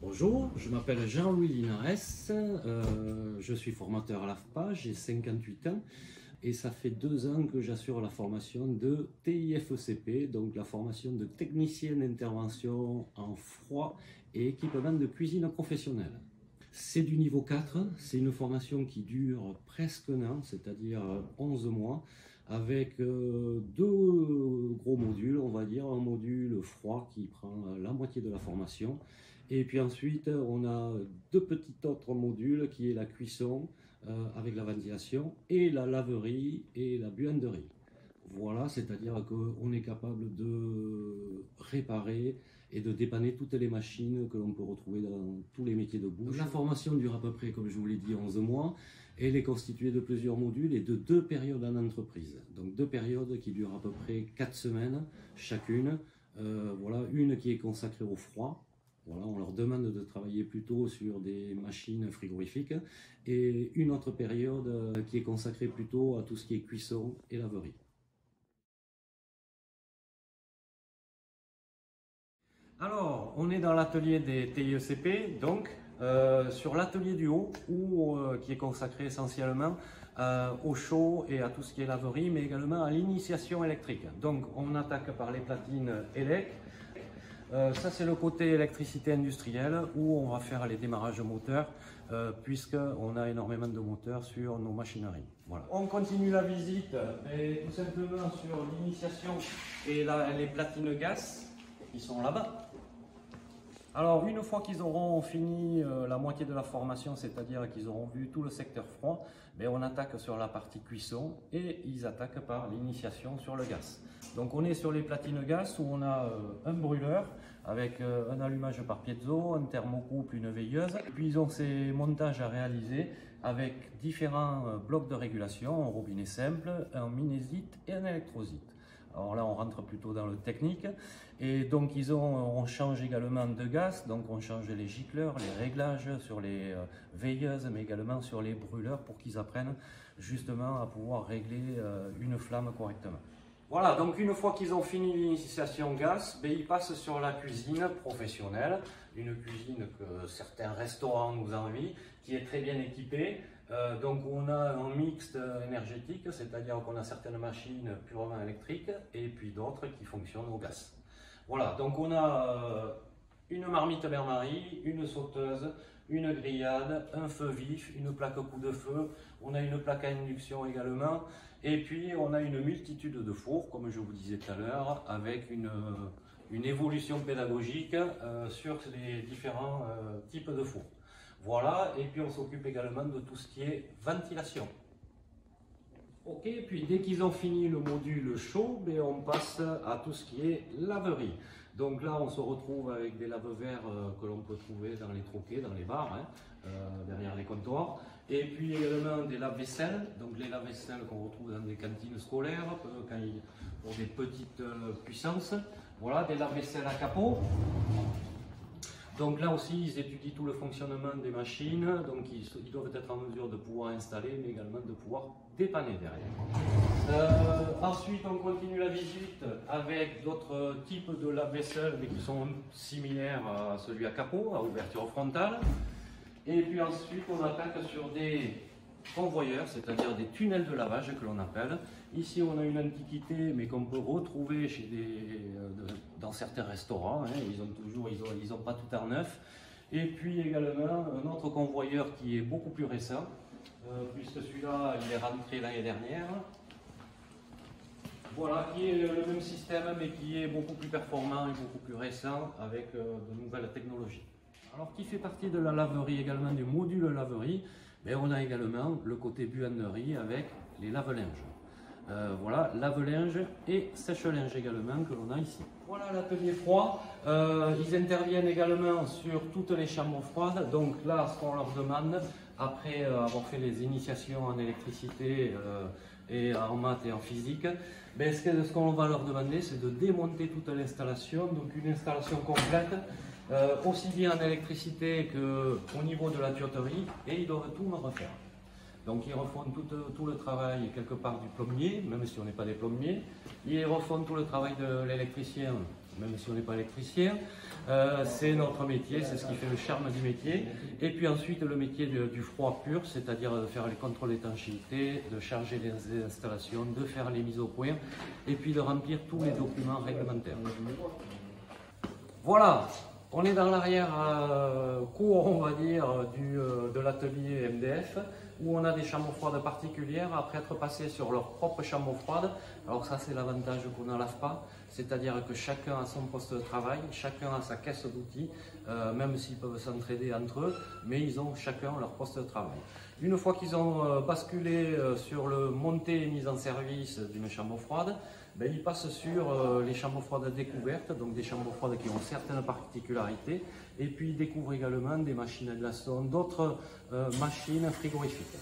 Bonjour, je m'appelle Jean-Louis Linares, je suis formateur à l'AFPA, j'ai 58 ans et ça fait 2 ans que j'assure la formation de TIFECP, donc la formation de technicien d'intervention en froid et équipement de cuisine professionnelle. C'est du niveau 4, c'est une formation qui dure presque un an, c'est-à-dire 11 mois, avec 2 gros modules, on va dire, un module froid qui prend la moitié de la formation, et puis ensuite on a 2 petits autres modules qui est la cuisson avec la ventilation, et la laverie et la buanderie. Voilà, c'est-à-dire qu'on est capable de réparer et de dépanner toutes les machines que l'on peut retrouver dans tous les métiers de bouche. La formation dure à peu près, comme je vous l'ai dit, 11 mois. Elle est constituée de plusieurs modules et de 2 périodes en entreprise. Donc 2 périodes qui durent à peu près 4 semaines chacune. Voilà, une qui est consacrée au froid. Voilà, on leur demande de travailler plutôt sur des machines frigorifiques. Et une autre période qui est consacrée plutôt à tout ce qui est cuisson et laverie. Alors, on est dans l'atelier des TIECP, donc sur l'atelier du haut, qui est consacré essentiellement au chaud et à tout ce qui est laverie, mais également à l'initiation électrique. Donc, on attaque par les platines ELEC. Ça, c'est le côté électricité industrielle où on va faire les démarrages moteurs, puisqu'on a énormément de moteurs sur nos machineries. Voilà. On continue la visite et tout simplement sur l'initiation et les platines gaz qui sont là-bas. Alors, une fois qu'ils auront fini la moitié de la formation, c'est-à-dire qu'ils auront vu tout le secteur froid, on attaque sur la partie cuisson et ils attaquent par l'initiation sur le gaz. Donc, on est sur les platines gaz où on a un brûleur avec un allumage par piezo, un thermocouple, une veilleuse. Et puis, ils ont ces montages à réaliser avec différents blocs de régulation, un robinet simple, un minésite et un électrosite. Alors là, on rentre plutôt dans le technique. Et donc, on change également de gaz. Donc, on change les gicleurs, les réglages sur les veilleuses, mais également sur les brûleurs pour qu'ils apprennent justement à pouvoir régler une flamme correctement. Voilà, donc une fois qu'ils ont fini l'initiation gaz, ils passent sur la cuisine professionnelle, une cuisine que certains restaurants nous envient, qui est très bien équipée. Donc on a un mixte énergétique, c'est-à-dire qu'on a certaines machines purement électriques et puis d'autres qui fonctionnent au gaz. Voilà, donc on a une marmite bain-marie, une sauteuse, une grillade, un feu vif, une plaque coup de feu, on a une plaque à induction également, et puis on a une multitude de fours, comme je vous disais tout à l'heure, avec une évolution pédagogique sur les différents types de fours. Voilà, et puis on s'occupe également de tout ce qui est ventilation. Ok, puis dès qu'ils ont fini le module chaud, on passe à tout ce qui est laverie. Donc là, on se retrouve avec des lave-verres que l'on peut trouver dans les troquets, dans les bars, derrière les comptoirs. Et puis également des lave-vaisselle, donc les lave-vaisselle qu'on retrouve dans des cantines scolaires pour des petites puissances. Voilà, des lave-vaisselle à capot. Donc là aussi, ils étudient tout le fonctionnement des machines, donc ils doivent être en mesure de pouvoir installer, mais également de pouvoir dépanner derrière. Ensuite, on continue la visite avec d'autres types de lave-vaisselle, mais qui sont similaires à celui à capot, à ouverture frontale. Et puis ensuite, on attaque sur des convoyeurs, c'est-à-dire des tunnels de lavage que l'on appelle. Ici, on a une antiquité, mais qu'on peut retrouver dans certains restaurants. Ils n'ont pas tout en neuf. Et puis également, un autre convoyeur qui est beaucoup plus récent, puisque celui-là, il est rentré l'année dernière. Voilà, qui est le même système, mais qui est beaucoup plus performant et beaucoup plus récent, avec de nouvelles technologies. Alors, qui fait partie de la laverie également, du module laverie, on a également le côté buanderie avec les lave-linges. Voilà, lave-linge et sèche-linge également que l'on a ici. Voilà l'atelier froid. Ils interviennent également sur toutes les chambres froides. Donc là, ce qu'on leur demande, après avoir fait les initiations en électricité et en maths et en physique, ce qu'on va leur demander, c'est de démonter toute l'installation, donc une installation complète, aussi bien en électricité qu'au niveau de la tuyauterie, et ils doivent tout refaire. Donc ils refont tout le travail quelque part du plombier, même si on n'est pas des plombiers. Ils refont tout le travail de l'électricien, même si on n'est pas électricien. C'est notre métier, c'est ce qui fait le charme du métier. Et puis ensuite le métier du froid pur, c'est-à-dire de faire les contrôles d'étanchéité, de charger les installations, de faire les mises au point et puis de remplir tous les documents réglementaires. Voilà, on est dans l'arrière-cour, on va dire, de l'atelier MDF, où on a des chambres froides particulières après être passés sur leur propre chambre froide. Alors ça, c'est l'avantage qu'on n'enlève pas, c'est-à-dire que chacun a son poste de travail, chacun a sa caisse d'outils, même s'ils peuvent s'entraider entre eux, mais ils ont chacun leur poste de travail. Une fois qu'ils ont basculé sur le montée et mise en service d'une chambre froide, ben, ils passent sur les chambres froides découvertes, donc des chambres froides qui ont certaines particularités, et puis ils découvrent également des machines à glaçons, d'autres machines frigorifiques.